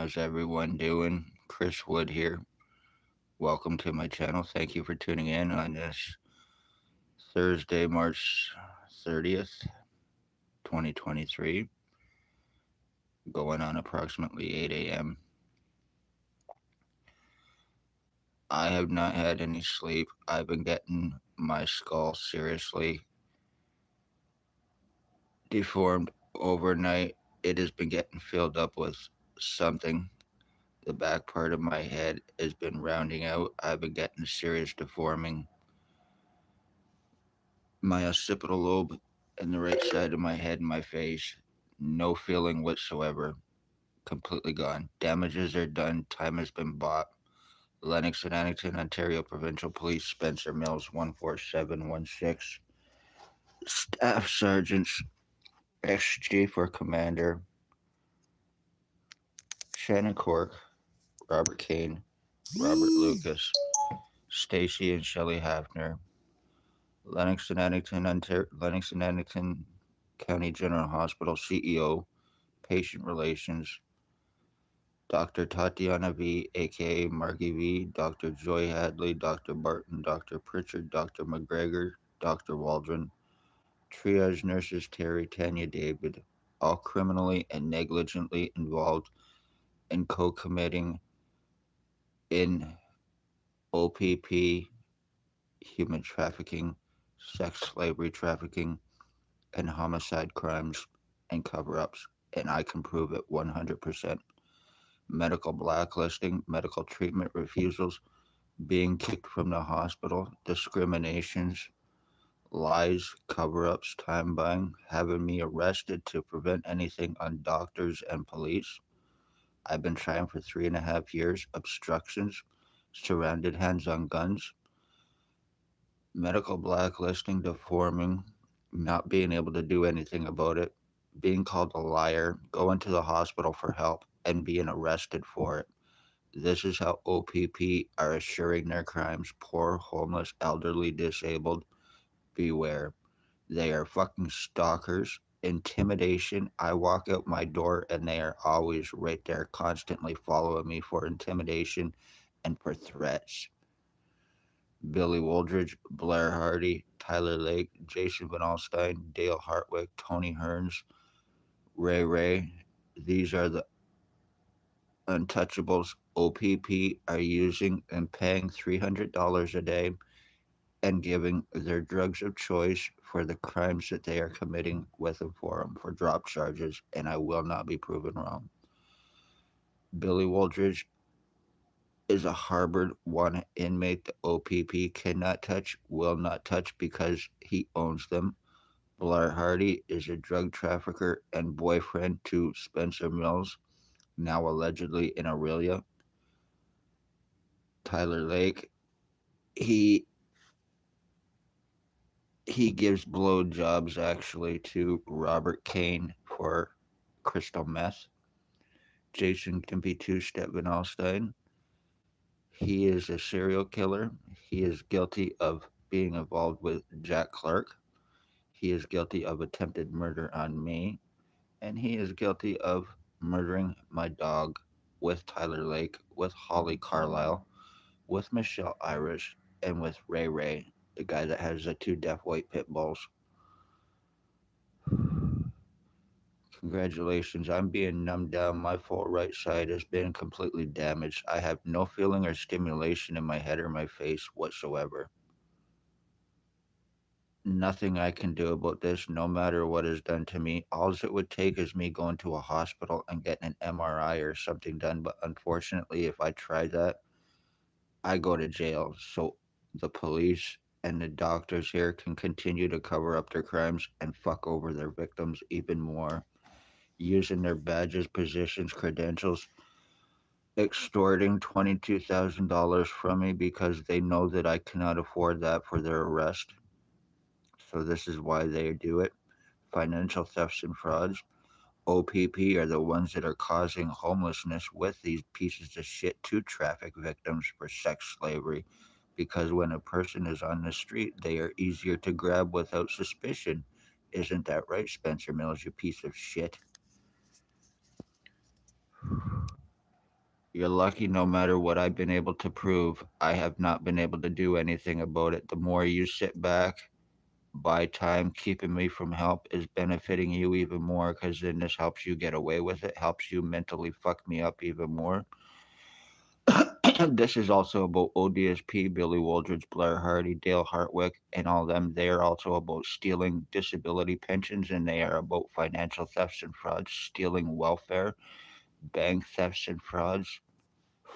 How's everyone doing? Chris Wood here. Welcome to my channel. Thank you for tuning in on this Thursday, March 30th, 2023, going on approximately 8 a.m. I have not had any sleep. I've been getting my skull seriously deformed overnight. It has been getting filled up with something. The back part of my head has been rounding out. I've been getting serious deforming. My occipital lobe and the right side of my head and my face, no feeling whatsoever, completely gone. Damages are done, time has been bought. Lennox and Addington, Ontario Provincial Police, Spencer Mills, 14716. Staff Sergeants, XG for Commander, Shannon Cork, Robert Kane, Robert Lucas, Stacy and Shelley Hafner, Lennox and Addington County General Hospital CEO, Patient Relations, Dr. Tatiana V, aka Margie V, Dr. Joy Hadley, Dr. Barton, Dr. Pritchard, Dr. McGregor, Dr. Waldron, triage nurses Terry, Tanya, David, all criminally and negligently involved in co-committing in o.p.p, human trafficking, sex slavery trafficking, and homicide crimes and cover-ups, and I can prove it 100%. Medical blacklisting, medical treatment refusals, being kicked from the hospital, discriminations, lies, cover ups, time buying, having me arrested to prevent anything on doctors and police. I've been trying for 3.5 years, obstructions, surrounded hands on guns, medical blacklisting, deforming, not being able to do anything about it, being called a liar, going to the hospital for help, and being arrested for it. This is how o.p.p are assuring their crimes. Poor, homeless, elderly, disabled, beware. They are fucking stalkers. Intimidation. I walk out my door and they are always right there, constantly following me for intimidation and for threats. Billy Wooldridge, Blair Hardy, Tyler Lake, Jason Van Alstyne, Dale Hartwick, Tony Hearns, Ray Ray. These are the untouchables o.p.p are using and paying $300 a day and giving their drugs of choice for the crimes that they are committing with and for them for drop charges, and I will not be proven wrong. Billy Wooldridge is a Harvard one inmate the o.p.p cannot touch, will not touch because he owns them. Blair Hardy is a drug trafficker and boyfriend to Spencer Mills, now allegedly in Aurelia. Tyler Lake, he he gives blow jobs actually to Robert Kane for crystal meth. Jason can be two-step Van Alstyne. He is a serial killer. He is guilty of being involved with Jack Clark. He is guilty of attempted murder on me. And he is guilty of murdering my dog with Tyler Lake, with Holly Carlisle, with Michelle Irish, and with Ray Ray, the guy that has the two deaf white pit bulls. Congratulations, I'm being numbed down. My full right side has been completely damaged. I have no feeling or stimulation in my head or my face whatsoever. Nothing I can do about this, no matter what is done to me. All it would take is me going to a hospital and getting an MRI or something done. But unfortunately, if I try that, I go to jail. So the police and the doctors here can continue to cover up their crimes and fuck over their victims even more, using their badges, positions, credentials, extorting $22,000 from me because they know that I cannot afford that for their arrest. So this is why they do it. Financial thefts and frauds. o.p.p are the ones that are causing homelessness with these pieces of shit to traffic victims for sex slavery. Because when a person is on the street, they are easier to grab without suspicion. Isn't that right, Spencer Mills, you piece of shit? You're lucky no matter what I've been able to prove, I have not been able to do anything about it. The more you sit back, buy time, keeping me from help is benefiting you even more because then this helps you get away with it, helps you mentally fuck me up even more. This is also about ODSP, Billy Waldridge, Blair Hardy, Dale Hartwick, and all them. They are also about stealing disability pensions and they are about financial thefts and frauds, stealing welfare, bank thefts and frauds,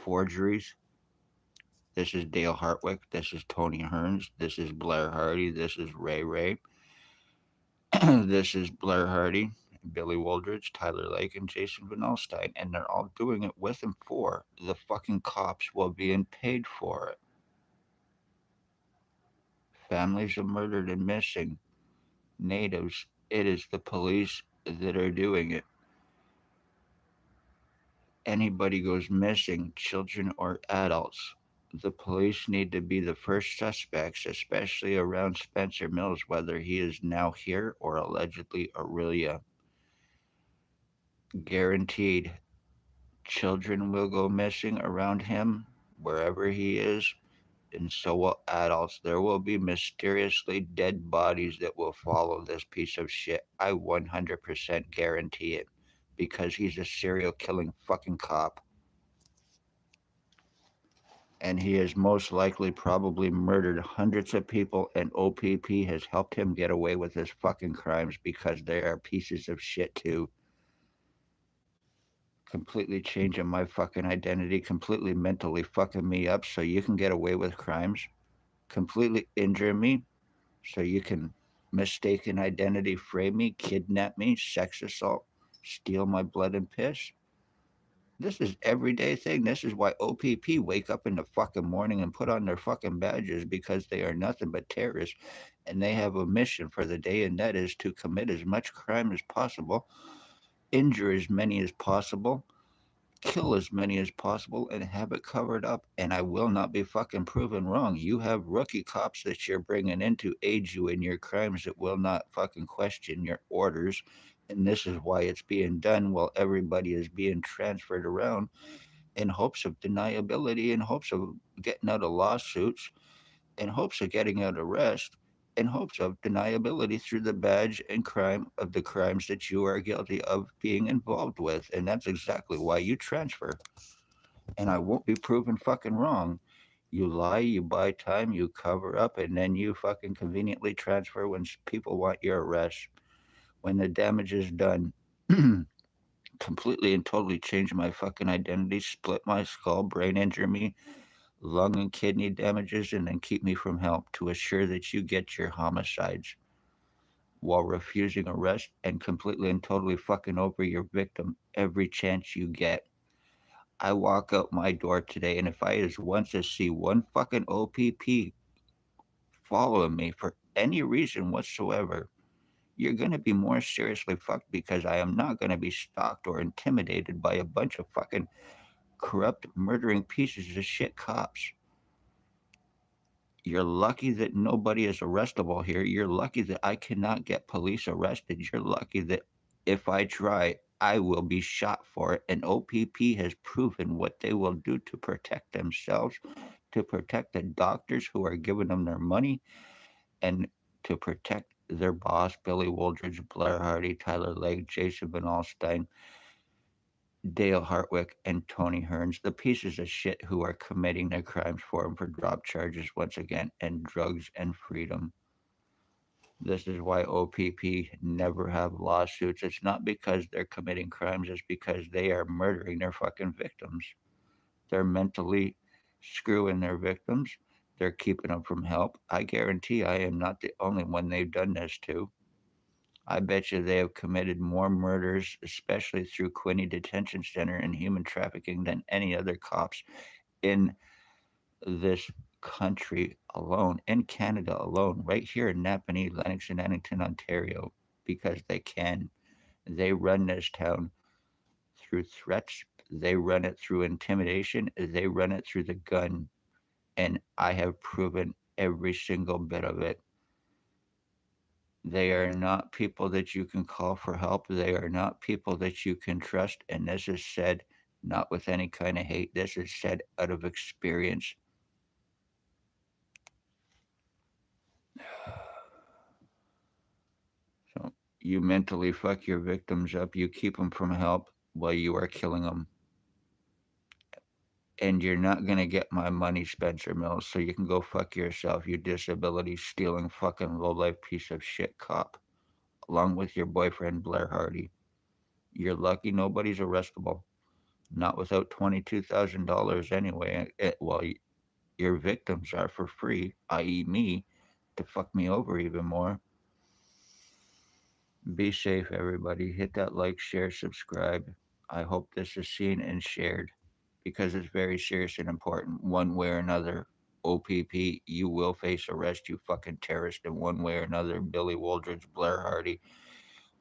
forgeries. This is Dale Hartwick. This is Tony Hearns. This is Blair Hardy. This is Ray Ray. This is Blair Hardy, Billy Waldridge, Tyler Lake, and Jason Van Alstyne. And they're all doing it with and for the fucking cops while being paid for it. Families of murdered and missing natives. It is the police that are doing it. Anybody goes missing, children or adults, the police need to be the first suspects, especially around Spencer Mills, whether he is now here or allegedly Aurelia. Guaranteed, children will go missing around him, wherever he is, and so will adults. There will be mysteriously dead bodies that will follow this piece of shit. I 100% guarantee it. Because he's a serial killing fucking cop. And he has most likely probably murdered hundreds of people, and o.p.p. has helped him get away with his fucking crimes because they are pieces of shit too. Completely changing my fucking identity, completely mentally fucking me up so you can get away with crimes, completely injure me so you can mistaken identity frame me, kidnap me, sex assault, steal my blood and piss. This is everyday thing. This is why o.p.p. wake up in the fucking morning and put on their fucking badges because they are nothing but terrorists and they have a mission for the day and that is to commit as much crime as possible, injure as many as possible, kill as many as possible and have it covered up. And I will not be fucking proven wrong. You have rookie cops that you're bringing in to aid you in your crimes that will not fucking question your orders. And this is why it's being done while everybody is being transferred around in hopes of deniability, in hopes of getting out of lawsuits, in hopes of getting out of arrest, in hopes of deniability through the badge and crime of the crimes that you are guilty of being involved with. And that's exactly why you transfer. And I won't be proven fucking wrong. You lie, you buy time, you cover up, and then you fucking conveniently transfer when people want your arrest. When the damage is done, completely and totally change my fucking identity, split my skull, brain injure me, lung and kidney damages, and then keep me from help to assure that you get your homicides while refusing arrest and completely and totally fucking over your victim every chance you get. I walk out my door today, and if I as once as see one fucking o.p.p. following me for any reason whatsoever, you're going to be more seriously fucked because I am not going to be stalked or intimidated by a bunch of fucking corrupt, murdering pieces of shit cops. You're lucky that nobody is arrestable here. You're lucky that I cannot get police arrested. You're lucky that if I try, I will be shot for it. And o.p.p. has proven what they will do to protect themselves, to protect the doctors who are giving them their money, and to protect their boss, Billy Wooldridge, Blair Hardy, Tyler Lake, Jason Van Alstyne, Dale Hartwick, and Tony Hearns, the pieces of shit who are committing their crimes for them for drop charges once again, and drugs and freedom. This is why o.p.p. never have lawsuits. It's not because they're committing crimes, it's because they are murdering their fucking victims. They're mentally screwing their victims. They're keeping them from help. I guarantee I am not the only one they've done this to. I bet you they have committed more murders, especially through Quinney Detention Center and human trafficking, than any other cops in this country alone, in Canada alone, right here in Napanee, Lennox, and Addington, Ontario, because they can. They run this town through threats, they run it through intimidation, they run it through the gun, and I have proven every single bit of it. They are not people that you can call for help. They are not people that you can trust. And this is said not with any kind of hate. This is said out of experience. So you mentally fuck your victims up, you keep them from help while you are killing them. And you're not going to get my money, Spencer Mills, so you can go fuck yourself, you disability stealing fucking lowlife piece of shit cop, along with your boyfriend, Blair Hardy. You're lucky nobody's arrestable. Not without $22,000 anyway. Well, your victims are for free, i.e., me, to fuck me over even more. Be safe, everybody. Hit that like, share, subscribe. I hope this is seen and shared because it's very serious and important. One way or another, o.p.p, you will face arrest, you fucking terrorist, in one way or another. Billy Wooldridge, Blair Hardy,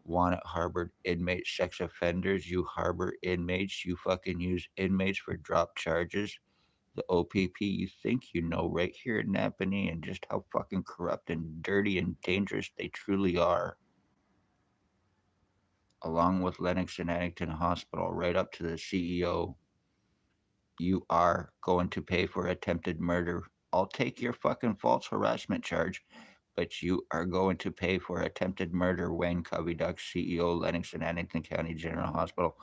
wanted harbored inmate sex offenders. You harbor inmates. You fucking use inmates for drop charges. The o.p.p, you think you know right here in Napanee and just how fucking corrupt and dirty and dangerous they truly are. Along with Lennox and Addington Hospital, right up to the CEO, you are going to pay for attempted murder. I'll take your fucking false harassment charge, but you are going to pay for attempted murder. Wayne Covey Duck, CEO, Lennox and Addington County General Hospital,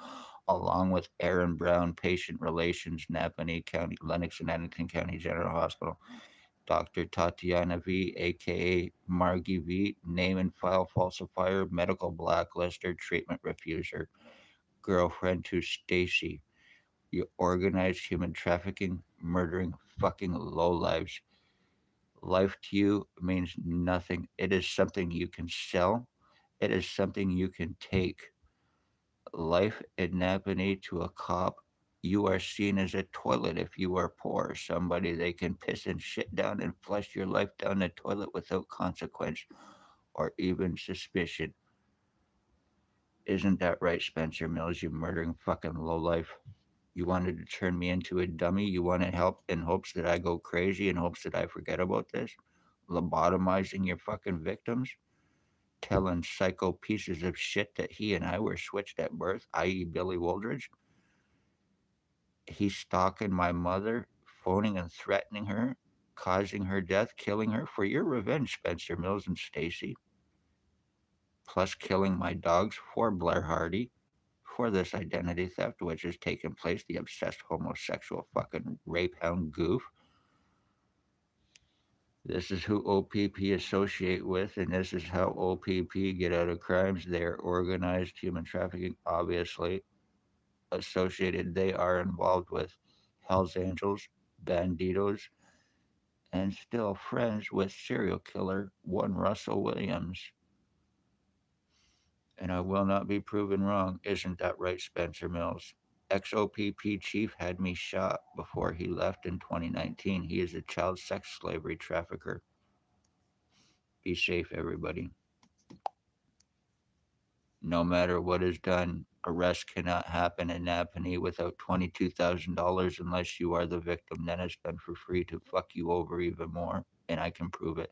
along with Aaron Brown, Patient Relations, Napanee County, Lennox and Addington County General Hospital. Dr. Tatiana V, aka Margie V, name and file falsifier, medical blacklister, treatment refuser, girlfriend to Stacy. You organized human trafficking, murdering fucking lowlives. Life to you means nothing. It is something you can sell. It is something you can take. Life in Napanee to a cop, you are seen as a toilet if you are poor. Somebody they can piss and shit down and flush your life down the toilet without consequence or even suspicion. Isn't that right, Spencer Mills, you murdering fucking lowlife? You wanted to turn me into a dummy. You wanted help in hopes that I go crazy, in hopes that I forget about this. Lobotomizing your fucking victims. Telling psycho pieces of shit that he and I were switched at birth, i.e., Billy Wooldridge. He's stalking my mother, phoning and threatening her, causing her death, killing her for your revenge, Spencer Mills and Stacy. Plus killing my dogs for Blair Hardy, for this identity theft which has taken place, the obsessed homosexual fucking rape hound goof. This is who o.p.p associate with, and this is how o.p.p get out of crimes. They're organized human trafficking, obviously associated. They are involved with Hell's Angels, Banditos, and still friends with serial killer one Russell Williams. And I will not be proven wrong. Isn't that right, Spencer Mills? Ex-o.p.p chief had me shot before he left in 2019. He is a child sex slavery trafficker. Be safe, everybody. No matter what is done, arrest cannot happen in Napanee without $22,000 unless you are the victim. Then it's done for free to fuck you over even more, and I can prove it.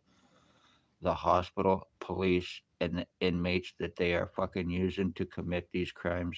The hospital, police, and the inmates that they are fucking using to commit these crimes